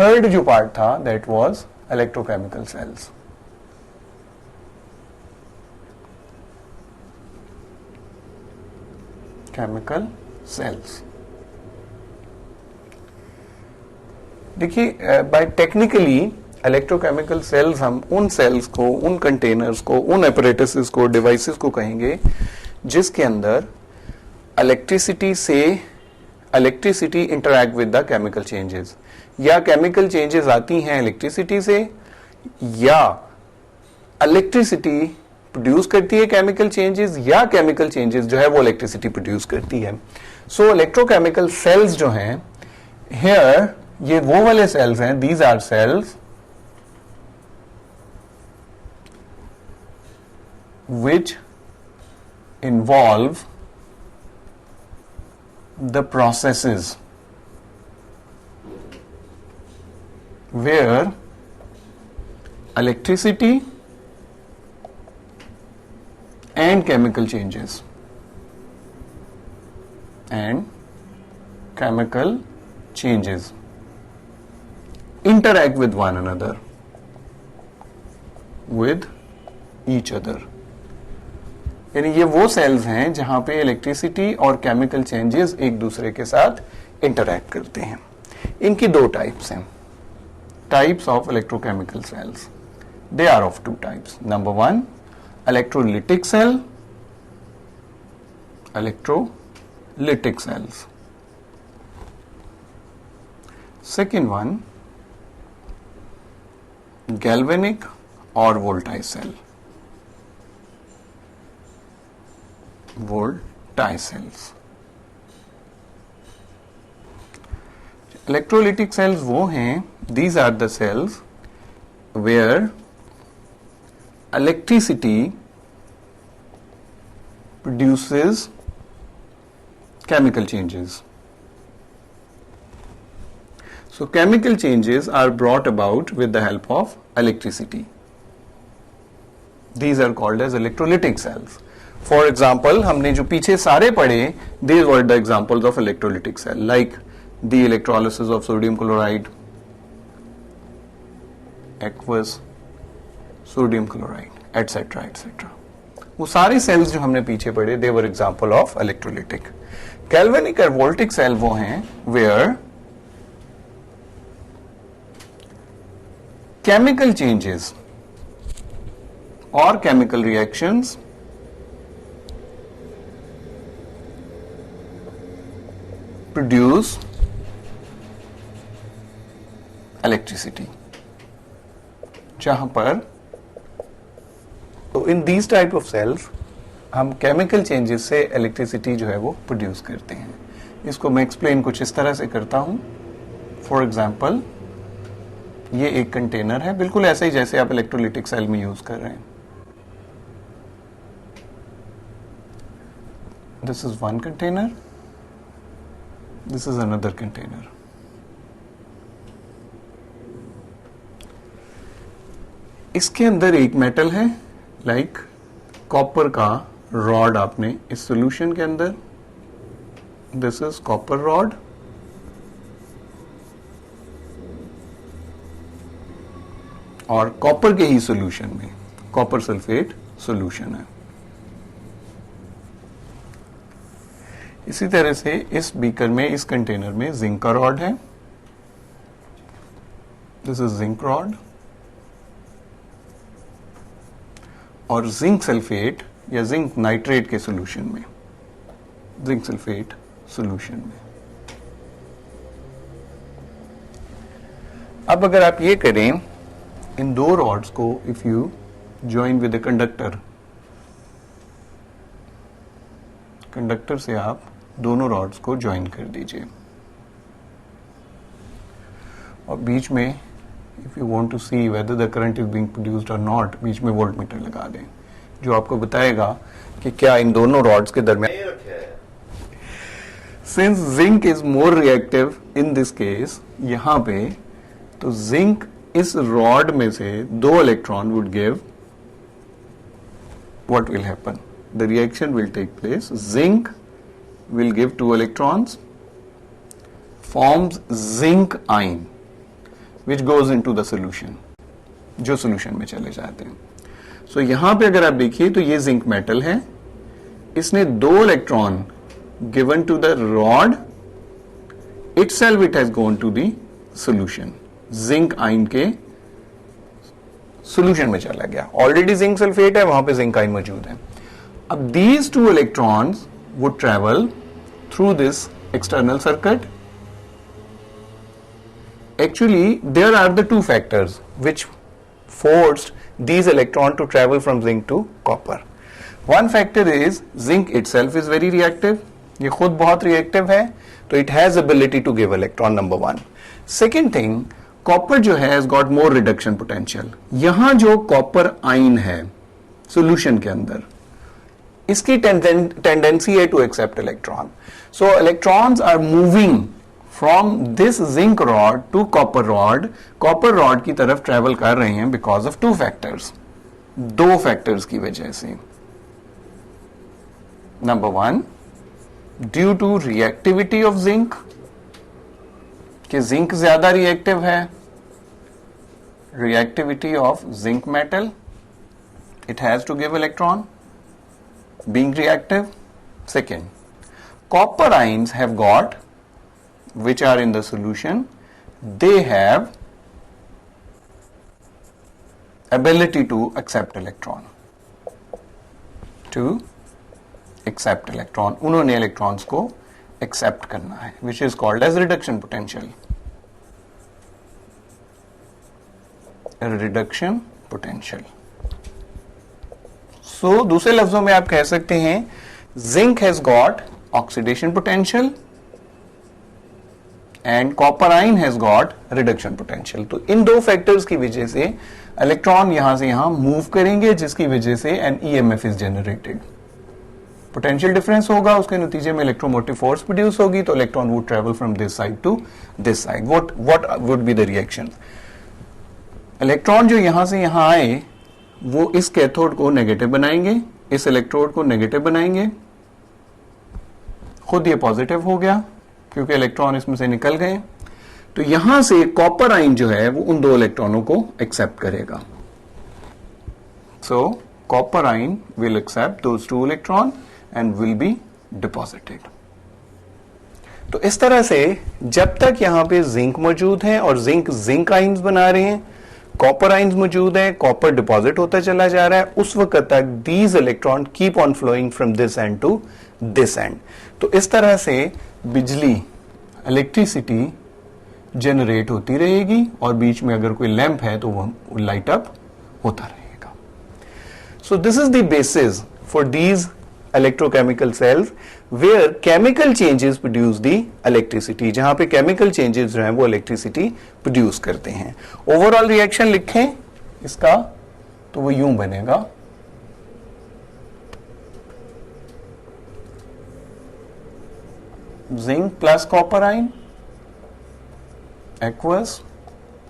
Third जो part था that was electrochemical cells. Chemical cells. देखिए बाय टेक्निकली इलेक्ट्रोकेमिकल सेल्स हम उन सेल्स को, उन कंटेनर्स को, उन एपरेटसेस को, डिवाइसेस को कहेंगे जिसके अंदर electricity interact with the chemical changes, या केमिकल चेंजेस आती हैं इलेक्ट्रिसिटी से, या इलेक्ट्रिसिटी प्रोड्यूस करती है केमिकल चेंजेस, या केमिकल चेंजेस जो है वो इलेक्ट्रिसिटी प्रोड्यूस करती है. सो इलेक्ट्रोकेमिकल सेल्स जो हैं हियर, ये वो वाले सेल्स हैं, these are cells which involve the processes where electricity and chemical changes interact with one another, with each other. यानी ये वो सेल्स हैं जहां पे इलेक्ट्रिसिटी और केमिकल चेंजेस एक दूसरे के साथ इंटरैक्ट करते हैं. इनकी दो टाइप्स हैं, types of electrochemical cells. They are of two types. Number one, electrolytic cell, electrolytic cells. Second one, galvanic और voltaic cell. Voltaire cells. Electrolytic cells वो हैं, these are the cells where electricity produces chemical changes. So chemical changes are brought about with the help of electricity. These are called as electrolytic cells. For example हमने जो पीछे सारे पढ़े, these were the examples of electrolytic cell, like the electrolysis of sodium chloride, aqueous sodium chloride, etc. etc. वो सारे sales जो हमने पीछे पढ़े, they were example of electrolytic. Galvanic और voltaic cell वो हैं where chemical changes or chemical reactions produce electricity. जहां पर तो in these type of cells हम केमिकल चेंजेस से इलेक्ट्रिसिटी जो है वो प्रोड्यूस करते हैं. इसको मैं एक्सप्लेन कुछ इस तरह से करता हूं. फॉर एग्जांपल ये एक कंटेनर है, बिल्कुल ऐसे ही जैसे आप इलेक्ट्रोलिटिक सेल में यूज कर रहे हैं. This is one container, this is another container. इसके अंदर एक मेटल है, लाइक कॉपर का रॉड आपने इस सॉल्यूशन के अंदर, दिस इज कॉपर रॉड, और कॉपर के ही सॉल्यूशन में कॉपर सल्फेट सॉल्यूशन है. इसी तरह से इस बीकर में, इस कंटेनर में जिंक का रॉड है, दिस इज जिंक रॉड, और जिंक सल्फेट या जिंक नाइट्रेट के सॉल्यूशन में, जिंक सल्फेट सॉल्यूशन में. अब अगर आप ये करें, इन दो रॉड्स को if you join with a conductor, conductor से आप दोनों रॉड्स को ज्वाइन कर दीजिए, और बीच में if you want to see whether the current is being produced और नॉट, बीच में वोल्ट मीटर लगा दें जो आपको बताएगा कि क्या इन दोनों रॉड्स के दरमियान. Since zinc is more reactive in this case, यहां पे तो जिंक इस रॉड में से दो electron would give, what will happen, the reaction will take place. Zinc will give 2 electrons, forms zinc ion. Which goes into the solution, जो solution में चले जाते हैं। सो यहां पे अगर आप देखिए तो ये जिंक मेटल है, इसने 2 electron given to the rod, itself it has gone to the solution, zinc ion के सॉल्यूशन में चला गया। ऑलरेडी जिंक सल्फेट है, वहां पे जिंक आयन मौजूद है। अब these 2 electrons would travel through this external circuit. Actually there are the 2 factors which forced these electrons to travel from zinc to copper. One factor is zinc itself is very reactive, ये खुद बहुत reactive है, तो it has ability to give electron, number 1। Second thing, copper जो है has got more reduction potential. यहां जो copper ion है सॉल्यूशन के अंदर, इसकी टेंडेंसी है to accept electron. So electrons are moving from this zinc rod to copper rod की तरफ ट्रेवल कर रहे हैं बिकॉज ऑफ 2 फैक्टर्स, 2 फैक्टर्स की वजह से। Number 1, due to reactivity of zinc, कि जिंक ज्यादा रिएक्टिव है, reactivity of zinc metal, it has to give electron being reactive. Second, copper ions have got, which are in the solution, they have ability to accept electron, उन्होंने electrons को accept करना है, which is called as reduction potential, reduction potential। so दूसरे लफ्जों में आप कह सकते हैं zinc has got oxidation potential and copper ion has got reduction potential. तो इन 2 फैक्टर्स की वजह से इलेक्ट्रॉन यहां से यहां मूव करेंगे, जिसकी वजह से an EMF is generated. Potential difference होगा, उसके नतीजे में इलेक्ट्रोमोटिव फोर्स प्रोड्यूस होगी, तो electron would travel from this side to this side. What would be the reaction? Electron जो यहां से यहां आए वो इस कैथोड को नेगेटिव बनाएंगे, इस इलेक्ट्रोड को नेगेटिव बनाएंगे, खुद ये पॉजिटिव हो गया क्योंकि इलेक्ट्रॉन इसमें से निकल गए। तो यहां से कॉपर आयन जो है वो उन 2 इलेक्ट्रॉनों को एक्सेप्ट करेगा। So copper ion will accept those 2 electron and will be deposited. तो इस तरह से जब तक यहां पे जिंक मौजूद है और जिंक आयंस बना रहे हैं, कॉपर आयंस मौजूद है, कॉपर डिपॉजिट होता चला जा रहा है, उस वक्त तक these electron keep on flowing from this end to this end. तो इस तरह से बिजली, इलेक्ट्रिसिटी जनरेट होती रहेगी और बीच में अगर कोई लैंप है तो वो लाइट अप होता रहेगा। So this is the basis for these electrochemical cells where chemical changes produce the electricity, जहां पे केमिकल चेंजेस जो हैं वो इलेक्ट्रिसिटी प्रोड्यूस करते हैं। ओवरऑल रिएक्शन लिखें इसका तो वो यूं बनेगा, zinc plus copper ion aqueous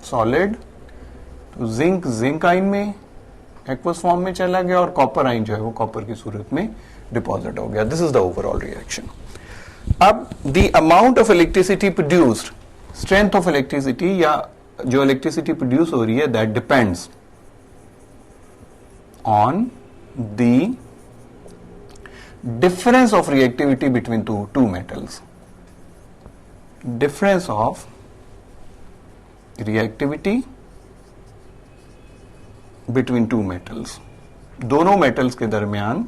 solid, तो जिंक आयन में एक्वस फॉर्म में चला गया और कॉपर आयन जो है वो कॉपर की सूरत में डिपॉजिट हो गया। This is the overall reaction. अब the amount of electricity produced, strength of electricity या जो इलेक्ट्रिसिटी प्रोड्यूस हो रही है, that depends on the difference of reactivity between two metals, difference of reactivity between two metals, दोनों metals के दरमियान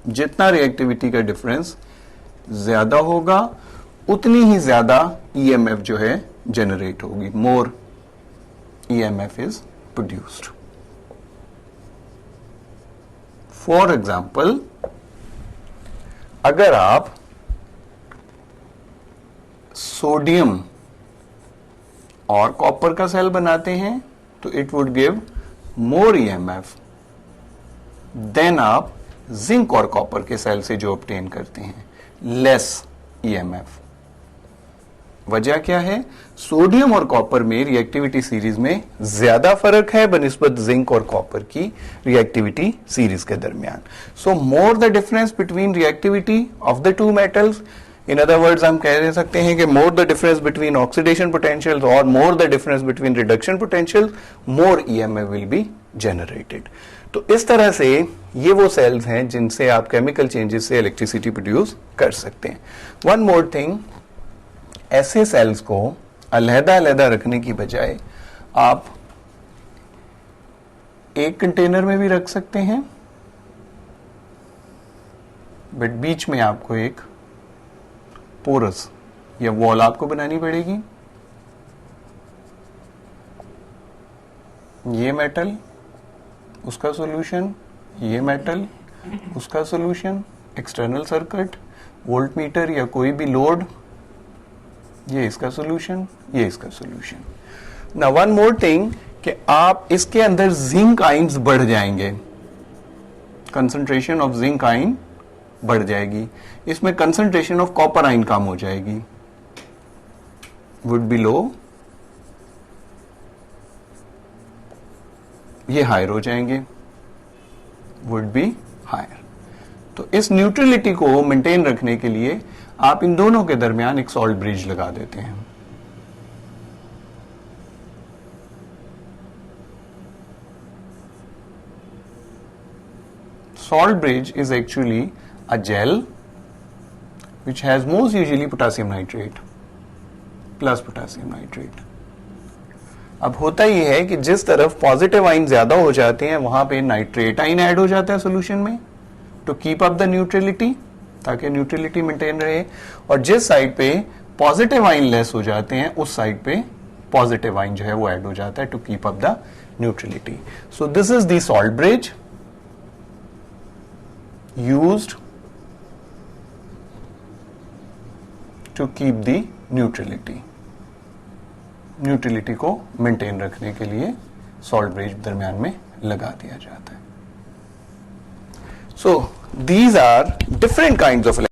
जितना रिएक्टिविटी का डिफरेंस ज्यादा होगा उतनी ही ज्यादा ईएमएफ जो है जनरेट होगी, more EMF is produced. For example, अगर आप सोडियम और कॉपर का सेल बनाते हैं तो it would give more EMF than आप जिंक और कॉपर के सेल से जो ऑब्टेन करते हैं, लेस ईएमएफ। वजह क्या है? सोडियम और कॉपर में रिएक्टिविटी सीरीज में ज्यादा फर्क है बनिस्बत जिंक और कॉपर की रिएक्टिविटी सीरीज के दरमियान। So more the difference between reactivity of the two metals, in other words हम कह सकते हैं कि more the difference between oxidation potential और more the difference between reduction potential, more EMF will be generated. तो इस तरह से ये वो सेल्स हैं जिनसे आप केमिकल चेंजेस से इलेक्ट्रिसिटी प्रोड्यूस कर सकते हैं। वन मोर थिंग, ऐसे सेल्स को अलग-अलग रखने की बजाय आप एक कंटेनर में भी रख सकते हैं, बट बीच में आपको एक पोरस या वॉल आपको बनानी पड़ेगी। ये मेटल उसका सॉल्यूशन, ये मेटल उसका solution, external circuit, volt meter या कोई भी लोड, ये इसका सॉल्यूशन, ये इसका solution. Now one more thing कि आप इसके अंदर जिंक आइंस बढ़ जाएंगे, कंसंट्रेशन ऑफ जिंक आइन बढ़ जाएगी, इसमें कंसंट्रेशन ऑफ कॉपर आइन कम हो जाएगी, वुड बी लो, ये हायर हो जाएंगे, वुड बी हायर। तो इस न्यूट्रलिटी को मेंटेन रखने के लिए आप इन दोनों के दरमियान एक सॉल्ट ब्रिज लगा देते हैं। Salt bridge is actually a gel which has most usually potassium nitrate plus potassium nitrate. अब होता यह है कि जिस तरफ पॉजिटिव आइन ज्यादा हो जाते हैं वहां पे नाइट्रेट आइन ऐड हो जाता है सॉल्यूशन में to keep up the neutrality, ताकि न्यूट्रलिटी मेंटेन रहे, और जिस साइड पे पॉजिटिव आइन लेस हो जाते हैं उस साइड पे पॉजिटिव आइन जो है वो ऐड हो जाता है to keep up the neutrality. So this is the salt bridge used to keep the neutrality, neutrality को मेंटेन रखने के लिए सॉल्ट ब्रिज दरमियान में लगा दिया जाता है। So these are different kinds of